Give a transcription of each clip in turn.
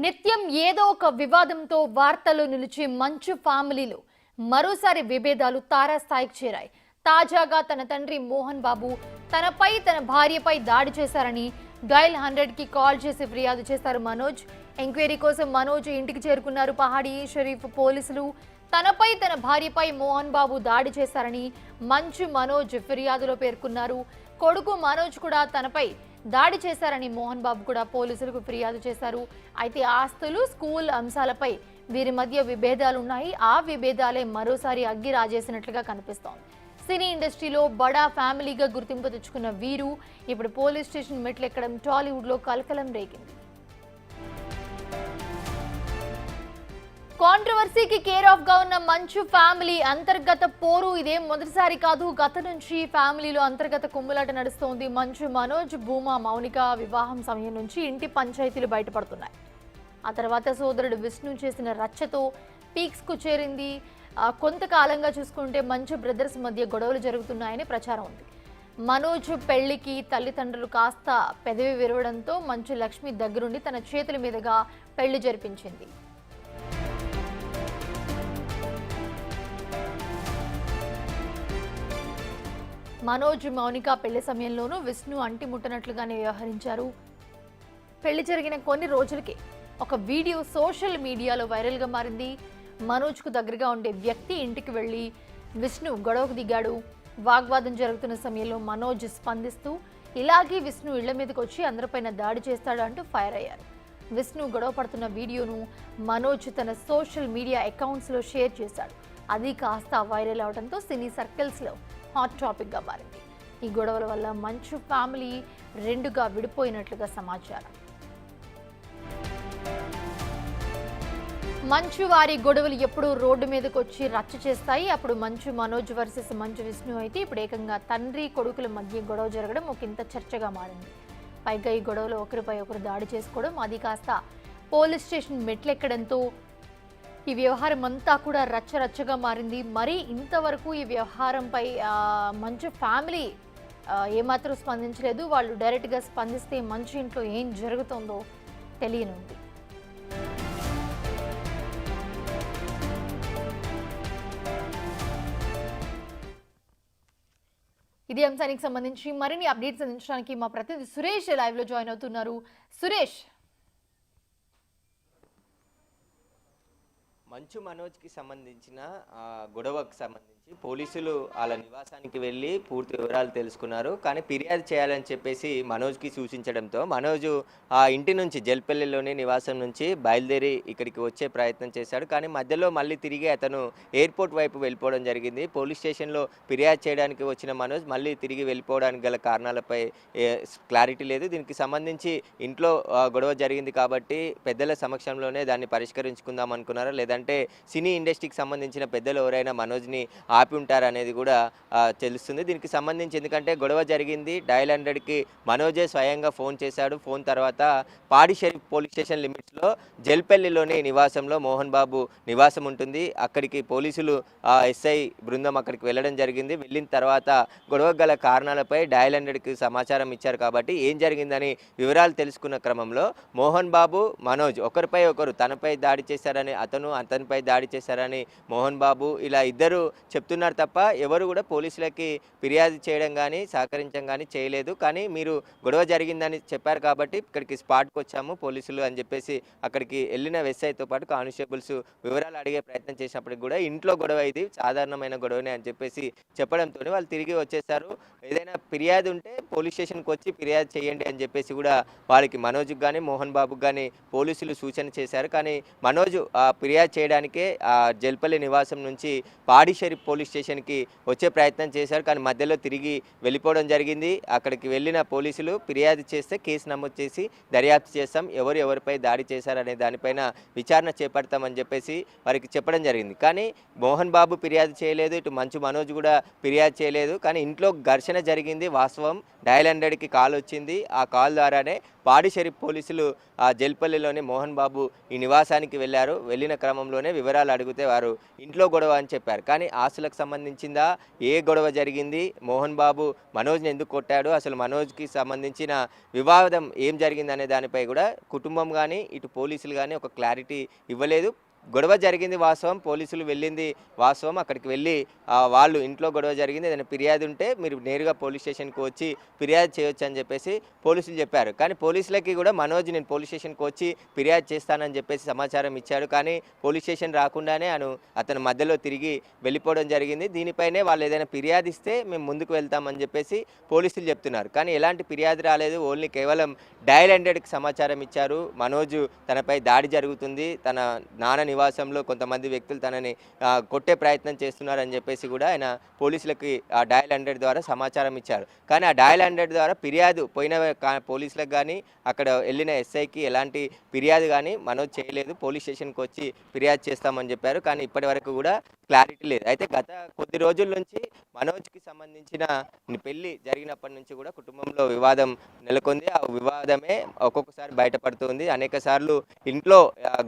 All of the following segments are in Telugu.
నిత్యం ఏదో ఒక వివాదంతో వార్తల్లో నిలిచే మంచు ఫ్యామిలీలు మరోసారి విభేదాలు తారాస్థాయికి చేరాయి. తాజాగా తన తండ్రి మోహన్ బాబు తనపై తన భార్యపై దాడి చేశారని డయల్ 100కి కాల్ చేసి ఫిర్యాదు చేశారు మనోజ్. ఎంక్వైరీ కోసం మనోజ్ ఇంటికి చేరుకున్నారు పహాడీ షరీఫ్ పోలీసులు. తనపై తన భార్యపై మోహన్ బాబు దాడి చేశారని మంచు మనోజ్ ఫిర్యాదులో పేర్కొన్నారు. కొడుకు మనోజ్ కూడా తనపై దాడి చేశారని మోహన్ బాబు కూడా పోలీసులకు ఫిర్యాదు చేశారు. అయితే ఆస్తులు, స్కూల్ అంశాలపై వీరి మధ్య విభేదాలున్నాయి. ఆ విభేదాలే మరోసారి అగ్గి రాజేసినట్లుగా కనిపిస్తోంది. సినీ ఇండస్ట్రీలో బడా ఫ్యామిలీగా గుర్తింపు తెచ్చుకున్న వీరు ఇప్పుడు పోలీస్ స్టేషన్ మెట్లెక్కడం టాలీవుడ్లో కలకలం రేగింది. కాంట్రవర్సీకి కేర్ ఆఫ్ గా ఉన్న మంచు ఫ్యామిలీ అంతర్గత పోరు ఇదేం మొదటిసారి కాదు. గత నుంచి ఫ్యామిలీలో అంతర్గత కుమ్ములాట నడుస్తోంది. మంచు మనోజ్, భూమా మౌనిక వివాహం సమయం నుంచి ఇంటి పంచాయతీలు బయటపడుతున్నాయి. ఆ తర్వాత సోదరుడు విష్ణు చేసిన రచ్చతో పీక్స్ కు చేరింది. కొంతకాలంగా చూసుకుంటే మంచు బ్రదర్స్ మధ్య గొడవలు జరుగుతున్నాయని ప్రచారం ఉంది. మనోజ్ పెళ్లికి తల్లిదండ్రులు కాస్త పెదవి విరవడంతో మంచు లక్ష్మి దగ్గరుండి తన చేతుల మీదుగా పెళ్లి జరిపించింది. మనోజ్, మౌనిక పెళ్లి సమయంలోనూ విష్ణు అంటి ముట్టనట్లుగానే వ్యవహరించారు. పెళ్లి జరిగిన కొన్ని రోజులకే ఒక వీడియో సోషల్ మీడియాలో వైరల్గా మారింది. మనోజ్కు దగ్గరగా ఉండే వ్యక్తి ఇంటికి వెళ్లి విష్ణు గొడవకు దిగాడు. వాగ్వాదం జరుగుతున్న సమయంలో మనోజ్ స్పందిస్తూ ఇలాగే విష్ణు ఇళ్ల మీదకి వచ్చి అందరిపైన దాడి చేస్తాడు అంటూ ఫైర్ అయ్యారు. విష్ణు గొడవ పడుతున్న వీడియోను మనోజ్ తన సోషల్ మీడియా అకౌంట్స్లో షేర్ చేశాడు. అది కాస్త వైరల్ అవడంతో సినీ సర్కిల్స్లో హాట్ టాపిక్గా మారింది. ఈ గొడవల వల్ల మంచు ఫ్యామిలీ రెండుగా విడిపోయినట్లుగా సమాచారం. మంచు వారి గొడవలు ఎప్పుడు రోడ్డు మీదకి వచ్చి రచ్చ చేస్తాయి. అప్పుడు మంచు మనోజ్ వర్సెస్ మంచు విష్ణు అయితే ఇప్పుడు ఏకంగా తండ్రి కొడుకుల మధ్య గొడవ జరగడం ఒక ఇంత చర్చగా మారింది. పైగా ఈ గొడవలో ఒకరిపై ఒకరు దాడి చేసుకోవడం, అది కాస్త పోలీస్ స్టేషన్ మెట్లెక్కడంతో ఈ వ్యవహారం అంతా కూడా రచ్చరచ్చగా మారింది. మరి ఇంతవరకు ఈ వ్యవహారంపై మంచు ఫ్యామిలీ ఏమాత్రం స్పందించలేదు. వాళ్ళు డైరెక్ట్గా స్పందిస్తే మంచు ఇంట్లో ఏం జరుగుతుందో తెలియనుంది. ఇదే అంశానికి సంబంధించి మరిన్ని అప్డేట్స్ అందించడానికి మా ప్రతినిధి సురేష్ లైవ్లో జాయిన్ అవుతున్నారు. సురేష్, మంచు మనోజ్కి సంబంధించిన గొడవకు సంబంధించి పోలీసులు వాళ్ళ నివాసానికి వెళ్ళి పూర్తి వివరాలు తెలుసుకున్నారు. కానీ ఫిర్యాదు చేయాలని చెప్పేసి మనోజ్కి సూచించడంతో మనోజ్ ఆ ఇంటి నుంచి జల్పల్లిలోని నివాసం నుంచి బయలుదేరి ఇక్కడికి వచ్చే ప్రయత్నం చేశాడు. కానీ మధ్యలో మళ్ళీ తిరిగి అతను ఎయిర్పోర్ట్ వైపు వెళ్ళిపోవడం జరిగింది. పోలీస్ స్టేషన్లో ఫిర్యాదు చేయడానికి వచ్చిన మనోజ్ మళ్ళీ తిరిగి వెళ్ళిపోవడానికి గల కారణాలపై క్లారిటీ లేదు. దీనికి సంబంధించి ఇంట్లో గొడవ జరిగింది కాబట్టి పెద్దల సమక్షంలోనే దాన్ని పరిష్కరించుకుందాం అనుకున్నారా, లేదంటే సినీ ఇండస్ట్రీకి సంబంధించిన పెద్దలు ఎవరైనా మనోజ్ని ఆపి ఉంటారనేది కూడా తెలుస్తుంది. దీనికి సంబంధించి ఎందుకంటే గొడవ జరిగింది డయల్ 100కి మనోజే స్వయంగా ఫోన్ చేశాడు. ఫోన్ తర్వాత పాడి షరీఫ్ పోలీస్ స్టేషన్ లిమిట్స్లో జల్పల్లిలోని నివాసంలో మోహన్ బాబు నివాసం ఉంటుంది. అక్కడికి పోలీసులు ఎస్ఐ బృందం అక్కడికి వెళ్ళడం జరిగింది. వెళ్ళిన తర్వాత గొడవ గల కారణాలపై డయల్ 100కి సమాచారం ఇచ్చారు. కాబట్టి ఏం జరిగిందని వివరాలు తెలుసుకున్న క్రమంలో మోహన్ బాబు, మనోజ్ ఒకరిపై ఒకరు తనపై దాడి చేశారని, అతనిపై దాడి చేశారని మోహన్ బాబు ఇలా ఇద్దరు చెప్తున్నారు తప్ప ఎవరు కూడా పోలీసులకి ఫిర్యాదు చేయడం కానీ సహకరించడం కానీ చేయలేదు. కానీ మీరు గొడవ జరిగిందని చెప్పారు కాబట్టి ఇక్కడికి స్పాట్కి వచ్చాము పోలీసులు అని చెప్పేసి అక్కడికి వెళ్ళిన ఎస్ఐతో పాటు కానిస్టేబుల్స్ వివరాలు అడిగే ప్రయత్నం చేసినప్పటికి కూడా ఇంట్లో గొడవ ఇది సాధారణమైన గొడవనే అని చెప్పేసి చెప్పడంతో వాళ్ళు తిరిగి వచ్చేసారు. ఏదైనా ఫిర్యాదు ఉంటే పోలీస్ స్టేషన్కి వచ్చి ఫిర్యాదు చేయండి అని చెప్పేసి కూడా వాళ్ళకి మనోజ్కి కానీ మోహన్ బాబుకి కానీ పోలీసులు సూచన చేశారు. కానీ మనోజ్ ఫిర్యాదు చేయడానికే జల్పల్లి నివాసం నుంచి పాడి షరీఫ్ పోలీస్ స్టేషన్కి వచ్చే ప్రయత్నం చేశారు. కానీ మధ్యలో తిరిగి వెళ్ళిపోవడం జరిగింది. అక్కడికి వెళ్ళిన పోలీసులు ఫిర్యాదు చేస్తే కేసు నమోదు చేసి దర్యాప్తు చేస్తాం, ఎవరిపై దాడి చేశారనే దానిపైన విచారణ చేపడతామని చెప్పేసి వారికి చెప్పడం జరిగింది. కానీ మోహన్ బాబు ఫిర్యాదు చేయలేదు, ఇటు మంచు మనోజ్ కూడా ఫిర్యాదు చేయలేదు. కానీ ఇంట్లో ఘర్షణ జరిగింది వాస్తవం. డయల్ 100కి కాల్ వచ్చింది. ఆ కాల్ ద్వారానే పాడి షరీఫ్ పోలీసులు జల్పల్లిలోని మోహన్ బాబు ఈ నివాసానికి వెళ్ళారు. వెళ్ళిన క్రమంలోనే వివరాలు అడిగితే వారు ఇంట్లో గొడవ అని చెప్పారు. కానీ ఆస్తులకు సంబంధించిందా, ఏ గొడవ జరిగింది, మోహన్ బాబు మనోజ్ని ఎందుకు కొట్టాడు, అసలు మనోజ్కి సంబంధించిన వివాదం ఏం జరిగింది అనే దానిపై కూడా కుటుంబం కానీ ఇటు పోలీసులు కానీ ఒక క్లారిటీ ఇవ్వలేదు. గొడవ జరిగింది వాస్తవం, పోలీసులు వెళ్ళింది వాస్తవం. అక్కడికి వెళ్ళి వాళ్ళు ఇంట్లో గొడవ జరిగింది, ఏదైనా ఫిర్యాదు ఉంటే మీరు నేరుగా పోలీస్ స్టేషన్కి వచ్చి ఫిర్యాదు చేయొచ్చు అని చెప్పేసి పోలీసులు చెప్పారు. కానీ పోలీసులకి కూడా మనోజ్ నేను పోలీస్ స్టేషన్కి వచ్చి ఫిర్యాదు చేస్తానని చెప్పేసి సమాచారం ఇచ్చాడు. కానీ పోలీస్ స్టేషన్ రాకుండానే అతను మధ్యలో తిరిగి వెళ్ళిపోవడం జరిగింది. దీనిపైనే వాళ్ళు ఏదైనా ఫిర్యాదు ఇస్తే మేము ముందుకు వెళ్తామని చెప్పేసి పోలీసులు చెప్తున్నారు. కానీ ఎలాంటి ఫిర్యాదు రాలేదు, ఓన్లీ కేవలం డయల్ 100కి సమాచారం ఇచ్చారు. మనోజ్ తనపై దాడి జరుగుతుంది, తన నాన్న నివాసంలో కొంతమంది వ్యక్తులు తనని కొట్టే ప్రయత్నం చేస్తున్నారని చెప్పేసి కూడా ఆయన పోలీసులకి ఆ డయల్ 100 ద్వారా సమాచారం ఇచ్చారు. కానీ ఆ డయల్ 100 ద్వారా ఫిర్యాదు పోయిన పోలీసులకు కానీ అక్కడ వెళ్ళిన ఎస్ఐకి ఎలాంటి ఫిర్యాదు కానీ మనోజ్ చేయలేదు. పోలీస్ స్టేషన్కి వచ్చి ఫిర్యాదు చేస్తామని చెప్పారు. కానీ ఇప్పటి వరకు కూడా క్లారిటీ లేదు. అయితే గత కొద్ది రోజుల నుంచి మనోజ్కి సంబంధించిన పెళ్లి జరిగినప్పటి నుంచి కూడా కుటుంబంలో వివాదం నెలకొంది. ఆ వివాదమే ఒక్కొక్కసారి బయటపడుతుంది. అనేక సార్లు ఇంట్లో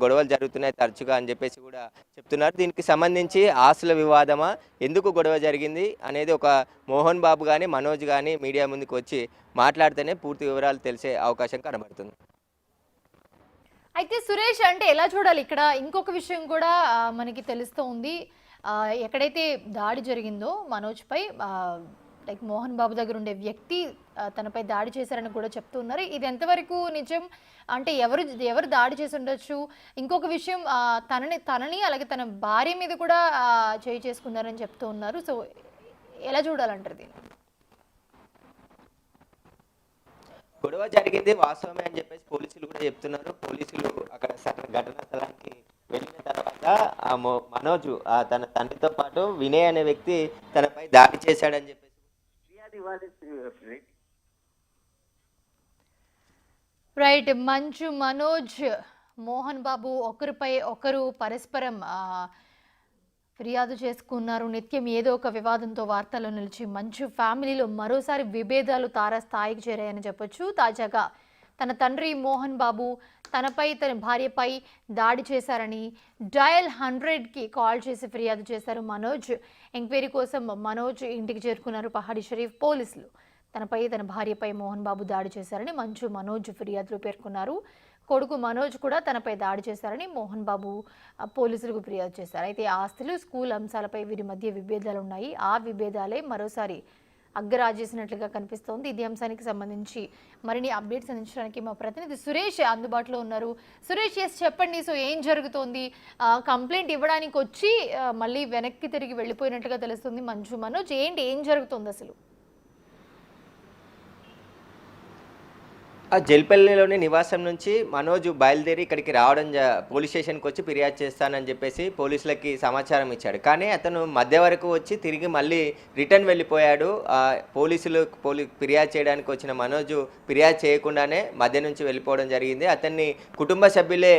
గొడవలు జరుగుతున్నాయి తరచుగా అని చెప్పేసి కూడా చెప్తున్నారు. దీనికి సంబంధించి ఆస్తుల వివాదమా, ఎందుకు గొడవ జరిగింది అనేది ఒక మోహన్ బాబు కానీ మనోజ్ కానీ మీడియా ముందుకు వచ్చి మాట్లాడితేనే పూర్తి వివరాలు తెలిసే అవకాశం కనబడుతుంది. అయితే సురేష్ అంటే ఎలా చూడాలి ఇక్కడ ఇంకొక విషయం కూడా మనకి తెలుస్తూ ఉంది. ఎక్కడైతే దాడి జరిగిందో మనోజ్పై లైక్ మోహన్ బాబు దగ్గర ఉండే వ్యక్తి తనపై దాడి చేశారని కూడా చెప్తున్నారు. ఇది ఎంతవరకు నిజం, అంటే ఎవరు దాడి చేసి ఉండొచ్చు? ఇంకొక విషయం తనని అలాగే తన భార్య మీద కూడా చేయి చేసుకున్నారని చెప్తూ ఉన్నారు. సో ఎలా చూడాలంటారు దీన్ని? గొడవ జరిగింది వాస్తవమే అని చెప్పేసి పోలీసులు కూడా చెప్తున్నారు. పోలీసులు అక్కడ ఘటనా స్థలానికి వెళ్ళిన తర్వాత మనోజ్ తన తండ్రితో పాటు వినయ్ అనే వ్యక్తి తనపై దాడి చేశాడని చెప్పేసి రైట్. మంచు మనోజ్ మోహన్ బాబు ఒకరిపై ఒకరు పరస్పరం ఫిర్యాదు చేసుకున్నారు. నిత్యం ఏదో ఒక వివాదంతో వార్తల్లో నిలిచి మంచు ఫ్యామిలీలో మరోసారి విభేదాలు తారాస్థాయికి చేరాయని చెప్పొచ్చు. తాజాగా తన తండ్రి మోహన్ బాబు తనపై తన భార్యపై దాడి చేశారని డయల్ 100కి కాల్ చేసి ఫిర్యాదు చేశారు మనోజ్. ఎంక్వైరీ కోసం మనోజ్ ఇంటికి చేరుకున్నారు పహాడి షరీఫ్ పోలీసులు. తనపై తన భార్యపై మోహన్ బాబు దాడి చేశారని మంచు మనోజ్ ఫిర్యాదులో పేర్కొన్నారు. కొడుకు మనోజ్ కూడా తనపై దాడి చేశారని మోహన్ బాబు పోలీసులకు ఫిర్యాదు చేశారు. అయితే ఆస్తులు, స్కూల్ అంశాలపై వీరి మధ్య విభేదాలు ఉన్నాయి. ఆ విభేదాలే మరోసారి అగ్గరాజేసినట్లుగా కనిపిస్తోంది. ఇదే అంశానికి సంబంధించి మరిన్ని అప్డేట్స్ అందించడానికి మా ప్రతినిధి సురేష్ అందుబాటులో ఉన్నారు. సురేష్, చెప్పండి. సో ఏం జరుగుతోంది? కంప్లైంట్ ఇవ్వడానికి వచ్చి మళ్ళీ వెనక్కి తిరిగి వెళ్ళిపోయినట్లుగా తెలుస్తుంది మంచు మనోజ్. ఏం జరుగుతుంది అసలు? ఆ జల్పల్లిలోని నివాసం నుంచి మనోజ్ బయలుదేరి ఇక్కడికి రావడం పోలీస్ స్టేషన్కి వచ్చి ఫిర్యాదు చేస్తానని చెప్పేసి పోలీసులకి సమాచారం ఇచ్చాడు. కానీ అతను మధ్య వరకు వచ్చి తిరిగి మళ్ళీ రిటర్న్ వెళ్ళిపోయాడు. పోలీసులు ఫిర్యాదు చేయడానికి వచ్చిన మనోజ్ ఫిర్యాదు చేయకుండానే మధ్య నుంచి వెళ్ళిపోవడం జరిగింది. అతన్ని కుటుంబ సభ్యులే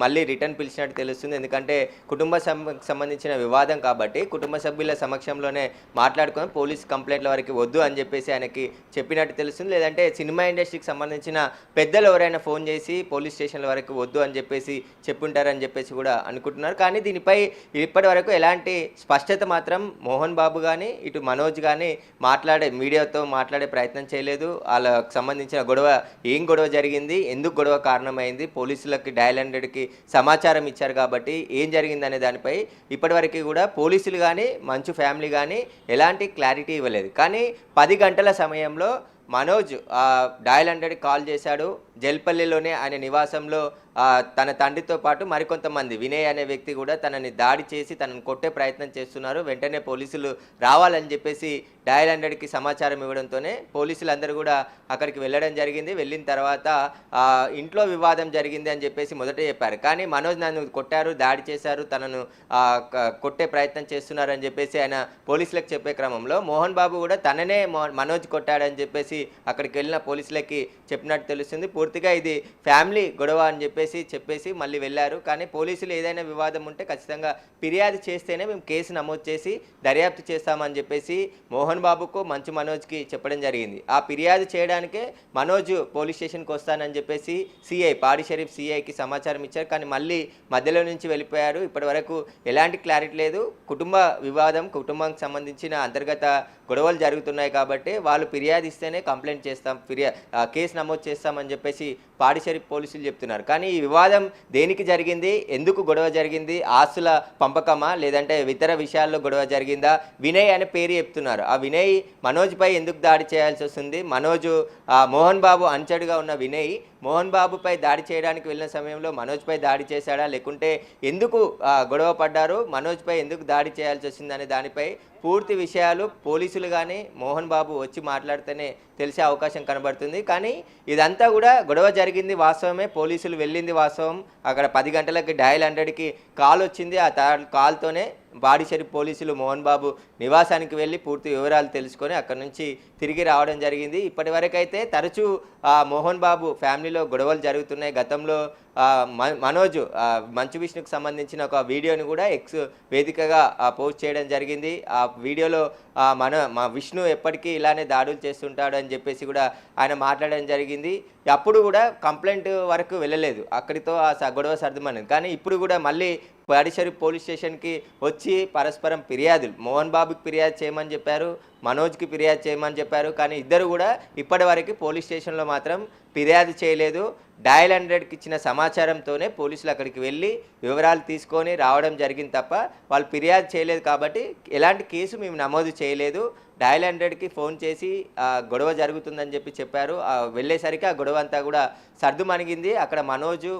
మళ్ళీ రిటర్న్ పిలిచినట్టు తెలుస్తుంది. ఎందుకంటే కుటుంబ సంబంధించిన వివాదం కాబట్టి కుటుంబ సభ్యుల సమక్షంలోనే మాట్లాడుకొని పోలీస్ కంప్లైంట్ల వరకు వద్దు అని చెప్పేసి ఆయనకి చెప్పినట్టు తెలుస్తుంది. లేదంటే సినిమా ఇండస్ట్రీకి సంబంధించిన పెద్దలు ఎవరైనా ఫోన్ చేసి పోలీస్ స్టేషన్ల వరకు వద్దు అని చెప్పేసి చెప్పుంటారని చెప్పేసి కూడా అనుకుంటున్నారు. కానీ దీనిపై ఇప్పటి వరకు ఎలాంటి స్పష్టత మాత్రం మోహన్ బాబు కానీ ఇటు మనోజ్ కానీ మీడియాతో మాట్లాడే ప్రయత్నం చేయలేదు. వాళ్ళకి సంబంధించిన ఏం గొడవ జరిగింది, ఎందుకు గొడవ కారణమైంది, పోలీసులకి డయల్ 100కి సమాచారం ఇచ్చారు కాబట్టి ఏం జరిగిందనే దానిపై ఇప్పటివరకు కూడా పోలీసులు కానీ మంచు ఫ్యామిలీ కానీ ఎలాంటి క్లారిటీ ఇవ్వలేదు. కానీ 10 గంటల సమయంలో మనోజ్ డయల్ 100కి కాల్ చేశాడు. జల్పల్లిలోనే ఆయన నివాసంలో తన తండ్రితో పాటు మరికొంతమంది వినయ్ అనే వ్యక్తి కూడా తనని దాడి చేసి తనని కొట్టే ప్రయత్నం చేస్తున్నారు. వెంటనే పోలీసులు రావాలని చెప్పేసి డయల్ 100కి సమాచారం ఇవ్వడంతోనే పోలీసులు అందరూ కూడా అక్కడికి వెళ్ళడం జరిగింది. వెళ్ళిన తర్వాత ఇంట్లో వివాదం జరిగింది అని చెప్పేసి మొదట చెప్పారు. కానీ మనోజ్ నన్ను కొట్టారు, దాడి చేశారు, తనను కొట్టే ప్రయత్నం చేస్తున్నారని చెప్పేసి ఆయన పోలీసులకు చెప్పే క్రమంలో మోహన్ బాబు కూడా తననే మనోజ్ కొట్టాడని చెప్పేసి అక్కడికి వెళ్ళిన పోలీసులకి చెప్పినట్టు తెలుస్తుంది. పూర్తిగా ఇది ఫ్యామిలీ గొడవ అని చెప్పేసి మళ్ళీ వెళ్ళారు. కానీ పోలీసులు ఏదైనా వివాదం ఉంటే ఖచ్చితంగా ఫిర్యాదు చేస్తేనే మేము కేసు నమోదు చేసి దర్యాప్తు చేస్తామని చెప్పేసి మోహన్ బాబుకు మంచు మనోజ్కి చెప్పడం జరిగింది. ఆ ఫిర్యాదు చేయడానికే మనోజ్ పోలీస్ స్టేషన్కి వస్తానని చెప్పేసి సిఐ పాడి షరీఫ్ సిఐకి సమాచారం ఇచ్చారు. కానీ మళ్ళీ మధ్యలో నుంచి వెళ్ళిపోయారు. ఇప్పటి వరకు ఎలాంటి క్లారిటీ లేదు. కుటుంబానికి సంబంధించిన అంతర్గత గొడవలు జరుగుతున్నాయి కాబట్టి వాళ్ళు ఫిర్యాదు ఇస్తేనే కంప్లైంట్ చేస్తాం, కేసు నమోదు చేస్తామని చెప్పేసి పాడి షరీఫ్ పోలీసులు చెప్తున్నారు. కానీ ఈ వివాదం దేనికి జరిగింది, ఎందుకు గొడవ జరిగింది, ఆస్తుల పంపకమా లేదంటే ఇతర విషయాల్లో గొడవ జరిగిందా, వినయ్ అనే పేరు చెప్తున్నారు. ఆ వినయ్ మనోజ్పై ఎందుకు దాడి చేయాల్సి వస్తుంది? మోహన్ బాబు అంచడుగా ఉన్న వినయ్ మోహన్ బాబుపై దాడి చేయడానికి వెళ్ళిన సమయంలో మనోజ్పై దాడి చేశాడా, లేకుంటే ఎందుకు గొడవ పడ్డారు, మనోజ్పై ఎందుకు దాడి చేయాల్సి వచ్చిందనే దానిపై పూర్తి విషయాలు పోలీసులు కానీ మోహన్ బాబు వచ్చి మాట్లాడితేనే తెలిసే అవకాశం కనబడుతుంది. కానీ ఇదంతా కూడా గొడవ జరిగింది వాస్తవమే, పోలీసులు వెళ్ళింది వాస్తవం. అక్కడ 10 గంటలకి డయల్ 100కి కాల్ వచ్చింది. ఆ కాల్తోనే పాడి షరీఫ్ పోలీసులు మోహన్ బాబు నివాసానికి వెళ్ళి పూర్తి వివరాలు తెలుసుకొని అక్కడి నుంచి తిరిగి రావడం జరిగింది. ఇప్పటి వరకైతే తరచూ మోహన్ బాబు ఫ్యామిలీలో గొడవలు జరుగుతున్నాయి. గతంలో మనోజ్ మంచు విష్ణుకు సంబంధించిన ఒక వీడియోని కూడా ఎక్స్ వేదికగా పోస్ట్ చేయడం జరిగింది. ఆ వీడియోలో మా విష్ణు ఎప్పటికీ ఇలానే దాడులు చేస్తుంటాడు అని చెప్పేసి కూడా ఆయన మాట్లాడడం జరిగింది. అప్పుడు కూడా కంప్లైంట్ వరకు వెళ్ళలేదు, అక్కడితో ఆ గొడవ సర్దుమన్నది. కానీ ఇప్పుడు కూడా మళ్ళీ పాడి షరీఫ్ పోలీస్ స్టేషన్కి వచ్చి పరస్పరం ఫిర్యాదులు, మోహన్ బాబుకి ఫిర్యాదు చేయమని చెప్పారు, మనోజ్కి ఫిర్యాదు చేయమని చెప్పారు. కానీ ఇద్దరు కూడా ఇప్పటి వరకు పోలీస్ స్టేషన్లో మాత్రం ఫిర్యాదు చేయలేదు. డయల్ 100కి ఇచ్చిన సమాచారంతోనే పోలీసులు అక్కడికి వెళ్ళి వివరాలు తీసుకొని రావడం జరిగింది తప్ప వాళ్ళు ఫిర్యాదు చేయలేదు. కాబట్టి ఎలాంటి కేసు మేము నమోదు చేయలేదు. డయల్ 100కి ఫోన్ చేసి గొడవ జరుగుతుందని చెప్పారు. వెళ్ళేసరికి ఆ గొడవ అంతా కూడా సర్దుమణిగింది. అక్కడ మనోజు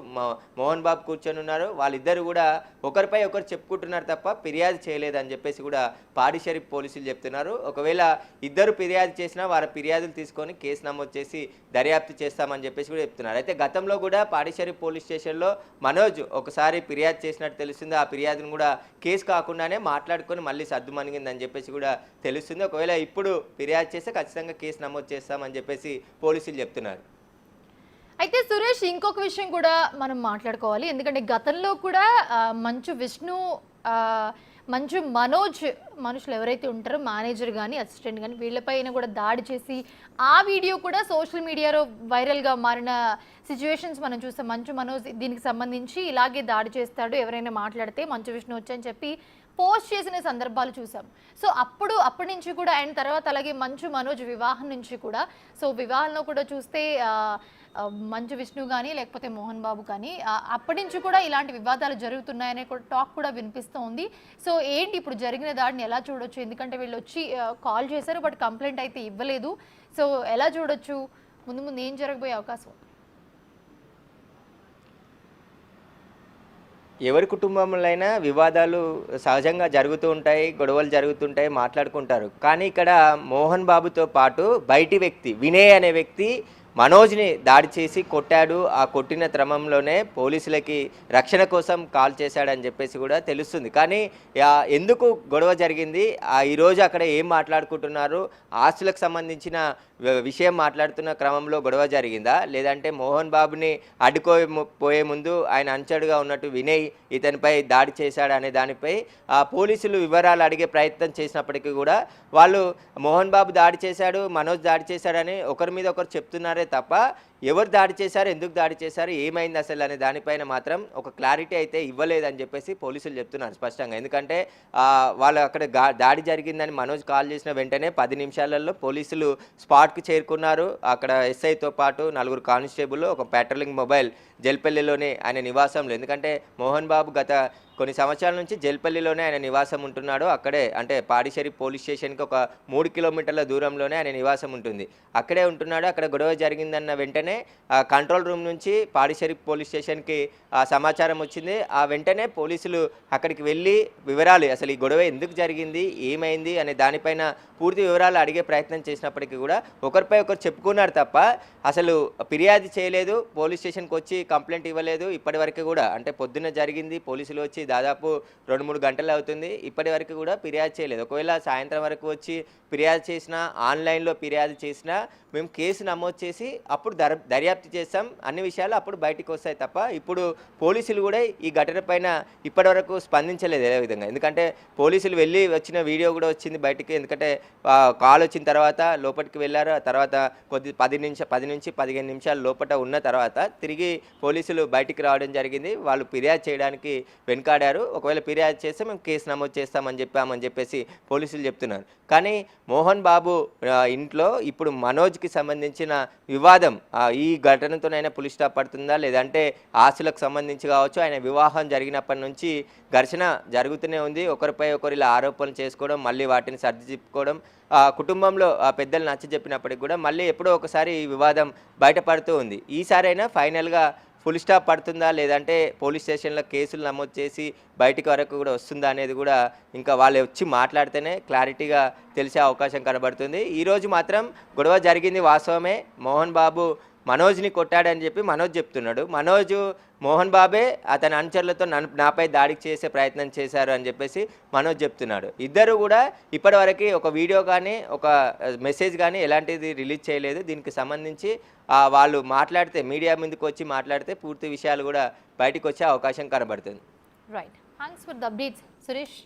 మోహన్ బాబు కూర్చొని ఉన్నారు. వాళ్ళిద్దరు కూడా ఒకరిపై ఒకరు చెప్పుకుంటున్నారు తప్ప ఫిర్యాదు చేయలేదని చెప్పేసి కూడా పాడి షరీఫ్ పోలీసులు చెప్తున్నారు. ఒకవేళ ఇద్దరు ఫిర్యాదు చేసినా వారి ఫిర్యాదులు తీసుకొని కేసు నమోదు చేసి దర్యాప్తు చేస్తామని చెప్పేసి కూడా చెప్తున్నారు. అయితే గతంలో కూడా పాడి షరీఫ్ పోలీస్ స్టేషన్లో మనోజ్ ఒకసారి ఫిర్యాదు చేసినట్టు తెలుస్తుంది. ఆ ఫిర్యాదును కూడా కేసు కాకుండానే మాట్లాడుకొని మళ్ళీ సర్దుమణిగిందని చెప్పేసి కూడా తెలుస్తుంది. ఒకవేళ ఇప్పుడు ఫిర్యాదు చేస్తే ఖచ్చితంగా కేసు నమోదు చేస్తామని చెప్పేసి పోలీసులు చెప్తున్నారు. అయితే సురేష్, ఇంకొక విషయం కూడా మనం మాట్లాడుకోవాలి. ఎందుకంటే గతంలో కూడా మంచు విష్ణు, మంచు మనోజ్ మనుషులు ఎవరైతే ఉంటారో మేనేజర్ కానీ అసిస్టెంట్ కానీ వీళ్ళపైన కూడా దాడి చేసి ఆ వీడియో కూడా సోషల్ మీడియాలో వైరల్గా మారిన సిచ్యువేషన్స్ మనం చూస్తాం. మంచు మనోజ్ దీనికి సంబంధించి ఇలాగే దాడి చేస్తాడు, ఎవరైనా మాట్లాడితే మంచు విష్ణు వచ్చని చెప్పి పోస్ట్ చేసిన సందర్భాలు చూసాం. సో అప్పటి నుంచి కూడా అండ్ తర్వాత అలాగే మంచు మనోజ్ వివాహం నుంచి కూడా, సో వివాహంలో కూడా చూస్తే మంచు విష్ణు కానీ లేకపోతే మోహన్ బాబు కానీ అప్పటి నుంచి కూడా ఇలాంటి వివాదాలు జరుగుతున్నాయనే టాక్ కూడా వినిపిస్తూ ఉంది. సో ఏంటి ఇప్పుడు జరిగిన దాడిని ఎలా చూడొచ్చు? ఎందుకంటే వీళ్ళు వచ్చి కాల్ చేశారు, బట్ కంప్లైంట్ అయితే ఇవ్వలేదు. సో ఎలా చూడొచ్చు? ముందు ఏం జరగబోయే అవకాశం? ఎవరి కుటుంబంలో అయినా వివాదాలు సహజంగా జరుగుతూ ఉంటాయి, గొడవలు జరుగుతుంటాయి, మాట్లాడుకుంటారు. కానీ ఇక్కడ మోహన్ బాబుతో పాటు బయటి వ్యక్తి వినయ్ అనే వ్యక్తి మనోజ్ని దాడి చేసి కొట్టాడు. ఆ కొట్టిన క్రమంలోనే పోలీసులకి రక్షణ కోసం కాల్ చేశాడని చెప్పేసి కూడా తెలుస్తుంది. కానీ ఎందుకు గొడవ జరిగింది, ఈరోజు అక్కడ ఏం మాట్లాడుకుంటున్నారు, ఆస్తులకు సంబంధించిన విషయం మాట్లాడుతున్న క్రమంలో గొడవ జరిగిందా, లేదంటే మోహన్ బాబుని అడ్డుకోపోయే ముందు ఆయన అంచడుగా ఉన్నట్టు వినయ్ ఇతనిపై దాడి చేశాడు అనే దానిపై పోలీసులు వివరాలు అడిగే ప్రయత్నం చేసినప్పటికీ కూడా వాళ్ళు మోహన్ బాబు దాడి చేశాడు, మనోజ్ దాడి చేశాడని ఒకరి మీద ఒకరు చెప్తున్నారే తప్ప ఎవరు దాడి చేశారు, ఎందుకు దాడి చేశారు, ఏమైంది అసలు అనే దానిపైన మాత్రం ఒక క్లారిటీ అయితే ఇవ్వలేదని చెప్పేసి పోలీసులు చెప్తున్నారు స్పష్టంగా. ఎందుకంటే వాళ్ళు అక్కడ దాడి జరిగిందని మనోజ్ కాల్ చేసిన వెంటనే 10 నిమిషాలలో పోలీసులు స్పాట్కి చేరుకున్నారు. అక్కడ ఎస్ఐతో పాటు 4 కానిస్టేబుల్, ఒక పెట్రోలింగ్ మొబైల్ జల్పల్లిలోనే ఆయన నివాసంలో. ఎందుకంటే మోహన్ బాబు గత కొన్ని సంవత్సరాల నుంచి జల్పల్లిలోనే ఆయన నివాసం ఉంటున్నాడు. అక్కడే అంటే పాడి షరీఫ్ పోలీస్ స్టేషన్కి ఒక 3 కిలోమీటర్ల దూరంలోనే ఆయన నివాసం ఉంటుంది. అక్కడే ఉంటున్నాడు. అక్కడ గొడవ జరిగిందన్న వెంటనే కంట్రోల్ రూమ్ నుంచి పాడి షరీఫ్ పోలీస్ స్టేషన్కి సమాచారం వచ్చింది. ఆ వెంటనే పోలీసులు అక్కడికి వెళ్ళి వివరాలు, అసలు ఈ గొడవ ఎందుకు జరిగింది, ఏమైంది అనే దానిపైన పూర్తి వివరాలు అడిగే ప్రయత్నం చేసినప్పటికీ కూడా ఒకరిపై ఒకరు చెప్పుకున్నారు తప్ప అసలు ఫిర్యాదు చేయలేదు, పోలీస్ స్టేషన్కి వచ్చి కంప్లైంట్ ఇవ్వలేదు. ఇప్పటి వరకు కూడా అంటే పొద్దున్న జరిగింది, పోలీసులు వచ్చి దాదాపు 2-3 గంటలు అవుతుంది, ఇప్పటి వరకు కూడా ఫిర్యాదు చేయలేదు. ఒకవేళ సాయంత్రం వరకు వచ్చి ఫిర్యాదు చేసినా, ఆన్లైన్లో ఫిర్యాదు చేసినా మేము కేసు నమోదు చేసి అప్పుడు దర్యాప్తు చేస్తాం, అన్ని విషయాలు అప్పుడు బయటికి వస్తాయి తప్ప ఇప్పుడు పోలీసులు కూడా ఈ ఘటన పైన ఇప్పటివరకు స్పందించలేదు ఏ విధంగా. ఎందుకంటే పోలీసులు వెళ్ళి వచ్చిన వీడియో కూడా వచ్చింది బయటికి. ఎందుకంటే కాల్ వచ్చిన తర్వాత లోపలికి వెళ్ళారు. ఆ తర్వాత 10 నుంచి 15 నిమిషాలు లోపల ఉన్న తర్వాత తిరిగి పోలీసులు బయటికి రావడం జరిగింది. వాళ్ళు ఫిర్యాదు చేయడానికి వెనుకాడారు. ఒకవేళ ఫిర్యాదు చేస్తే మేము కేసు నమోదు చేస్తామని చెప్పేసి పోలీసులు చెప్తున్నారు. కానీ మోహన్ బాబు ఇంట్లో ఇప్పుడు మనోజ్కి సంబంధించిన వివాదం ఈ ఘటనతోనైనా పులి స్టాప్ పడుతుందా, లేదంటే ఆస్తులకు సంబంధించి కావచ్చు, ఆయన వివాహం జరిగినప్పటి నుంచి ఘర్షణ జరుగుతూనే ఉంది. ఒకరిపై ఒకరు ఇలా ఆరోపణలు చేసుకోవడం, మళ్ళీ వాటిని సర్దిచెప్పుకోవడం, కుటుంబంలో పెద్దలు నచ్చజెప్పినప్పటికి కూడా మళ్ళీ ఎప్పుడో ఒకసారి ఈ వివాదం బయటపడుతూ ఉంది. ఈసారైనా ఫైనల్గా ఫుల్ స్టాప్ పడుతుందా, లేదంటే పోలీస్ స్టేషన్లో కేసులు నమోదు చేసి బయటికి వరకు కూడా వస్తుందా అనేది కూడా ఇంకా వాళ్ళు వచ్చి మాట్లాడితేనే క్లారిటీగా తెలిసే అవకాశం కనబడుతుంది. ఈరోజు మాత్రం గొడవ జరిగింది వాస్తవమే. మోహన్ బాబు మనోజ్ని కొట్టాడని చెప్పి మనోజ్ చెప్తున్నాడు. మోహన్ బాబే అతని అనుచరులతో నాపై దాడికి చేసే ప్రయత్నం చేశారు అని చెప్పేసి మనోజ్ చెప్తున్నాడు. ఇద్దరు కూడా ఇప్పటివరకు ఒక వీడియో కానీ ఒక మెసేజ్ కానీ ఎలాంటిది రిలీజ్ చేయలేదు. దీనికి సంబంధించి వాళ్ళు మాట్లాడితే, మీడియా ముందుకు వచ్చి మాట్లాడితే పూర్తి విషయాలు కూడా బయటకు వచ్చే అవకాశం కనబడుతుంది. Right, thanks for the updates Suresh.